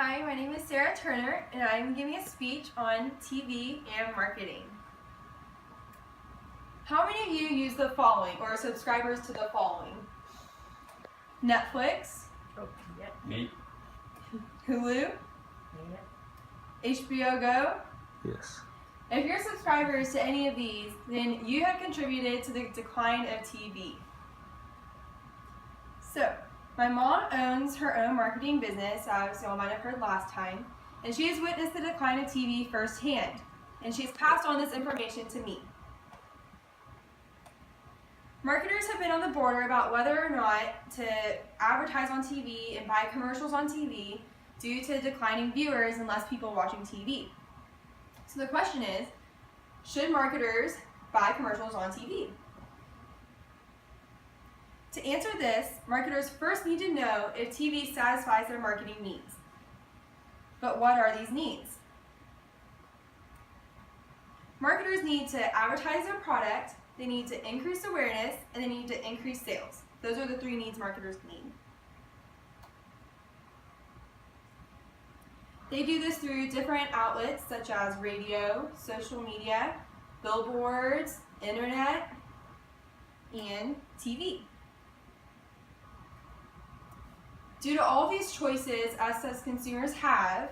Hi, my name is Sarah Turner, and I'm giving a speech on TV and marketing. How many of you use the following, or are subscribers to the following? Netflix, Me. Hulu, HBO Go. Yes. If you're subscribers to any of these, then you have contributed to the decline of TV. So, my mom owns her own marketing business, as y'all might have heard last time, and she has witnessed the decline of TV firsthand, and she's passed on this information to me. Marketers have been on the border about whether or not to advertise on TV and buy commercials on TV due to declining viewers and less people watching TV. So the question is, should marketers buy commercials on TV? To answer this, marketers first need to know if TV satisfies their marketing needs. But what are these needs? Marketers need to advertise their product, they need to increase awareness, and they need to increase sales. Those are the three needs marketers need. They do this through different outlets such as radio, social media, billboards, internet, and TV. Due to all these choices us as consumers have,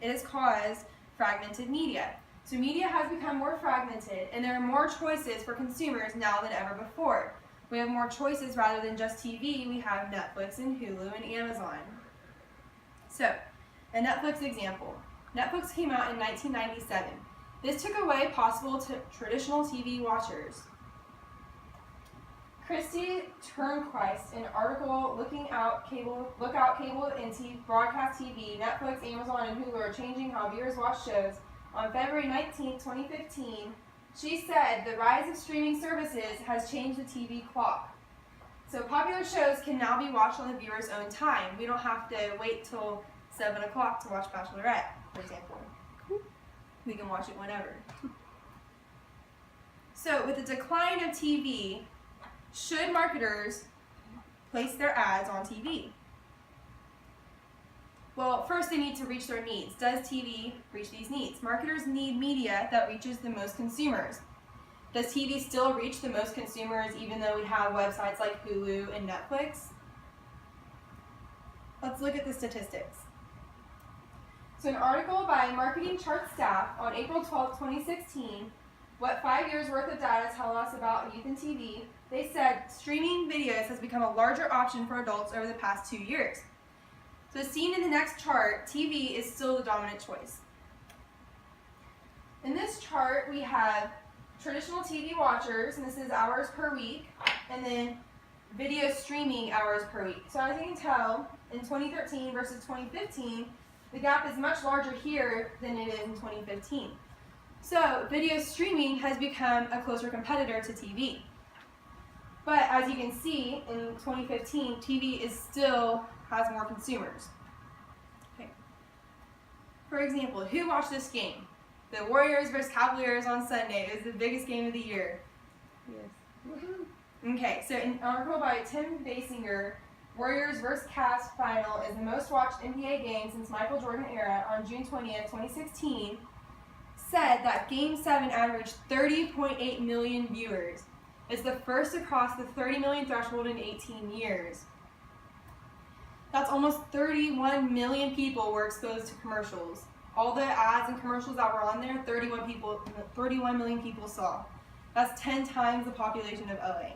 it has caused fragmented media. So media has become more fragmented, and there are more choices for consumers now than ever before. We have more choices rather than just TV. We have Netflix and Hulu and Amazon. So, a Netflix example. Netflix came out in 1997. This took away possible traditional TV watchers. Christy Turnquist, an article Lookout Cable and Broadcast TV, Netflix, Amazon, and Hulu are changing how viewers watch shows. On February 19, 2015, she said the rise of streaming services has changed the TV clock. So popular shows can now be watched on the viewer's own time. We don't have to wait till 7 o'clock to watch Bachelorette, for example. We can watch it whenever. So with the decline of TV, should marketers place their ads on TV? Well, first they need to reach their needs. Does TV reach these needs? Marketers need media that reaches the most consumers. Does TV still reach the most consumers even though we have websites like Hulu and Netflix? Let's look at the statistics. So an article by Marketing Chart staff on April 12, 2016, what 5 years worth of data tell us about youth and TV, they said streaming videos has become a larger option for adults over the past 2 years. So as seen in the next chart, TV is still the dominant choice. In this chart, we have traditional TV watchers, and this is hours per week, and then video streaming hours per week. So as you can tell, in 2013 versus 2015, the gap is much larger here than it is in 2015. So video streaming has become a closer competitor to TV. But as you can see, in 2015, TV still has more consumers. Okay. For example, who watched this game? The Warriors versus Cavaliers on Sunday. It was the biggest game of the year. Yes. Okay, so in an article by Tim Basinger, Warriors versus Cavs final is the most watched NBA game since Michael Jordan era on June 20th, 2016, said that Game 7 averaged 30.8 million viewers. It's the first to cross the 30 million threshold in 18 years. That's almost 31 million people were exposed to commercials. All the ads and commercials that were on there, 31 million people saw. That's 10 times the population of LA.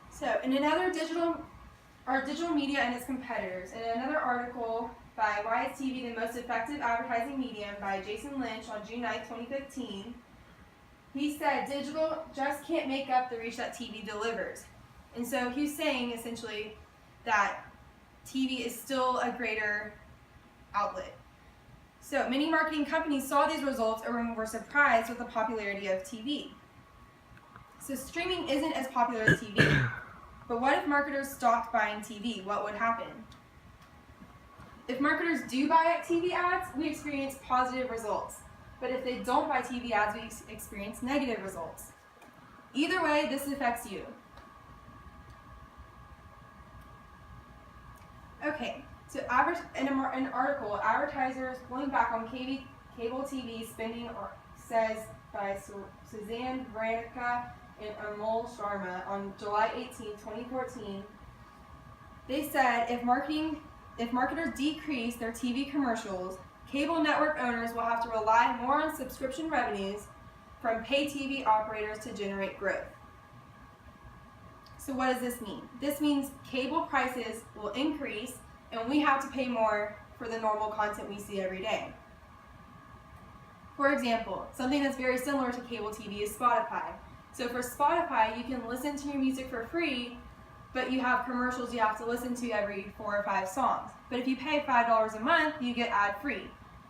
So, in another digital media and its competitors, in another article by Why is TV the Most Effective Advertising Medium by Jason Lynch on June 9, 2015, he said digital just can't make up the reach that TV delivers. And so he's saying essentially that TV is still a greater outlet. So many marketing companies saw these results and were surprised with the popularity of TV. So streaming isn't as popular as TV. But what if marketers stopped buying TV? What would happen? If marketers do buy TV ads, we experience positive results. But if they don't buy TV ads, we experience negative results. Either way, this affects you. Okay, So in an article, advertisers pulling back on cable TV spending, says by Suzanne Vranica and Amol Sharma on July 18, 2014, they said if marketers decrease their TV commercials, cable network owners will have to rely more on subscription revenues from pay TV operators to generate growth. So what does this mean? This means cable prices will increase and we have to pay more for the normal content we see every day. For example, something that's very similar to cable TV is Spotify. So for Spotify, you can listen to your music for free, but you have commercials you have to listen to every 4 or 5 songs. But if you pay $5 a month, you get ad-free.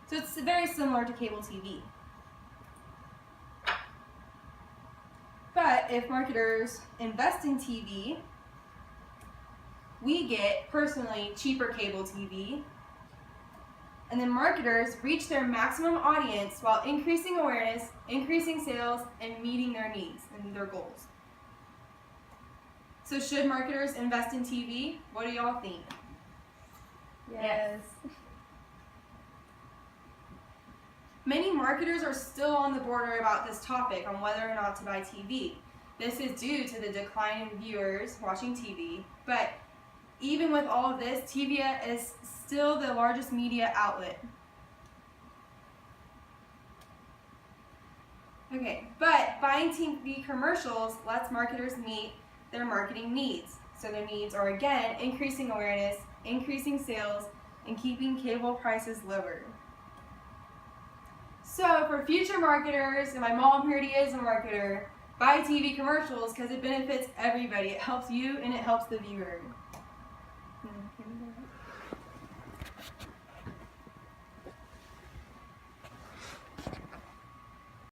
So it's very similar to cable TV. But if marketers invest in TV, we get, personally, cheaper cable TV. And then marketers reach their maximum audience while increasing awareness, increasing sales, and meeting their needs and their goals. So should marketers invest in TV? What do y'all think? Yes. Many marketers are still on the border about this topic on whether or not to buy TV. This is due to the decline in viewers watching TV, but even with all of this, TV is still the largest media outlet. Okay, but buying TV commercials lets marketers meet their marketing needs. So their needs are, again, increasing awareness, increasing sales, and keeping cable prices lower. So for future marketers, and my mom already is a marketer, buy TV commercials because it benefits everybody. It helps you and it helps the viewer.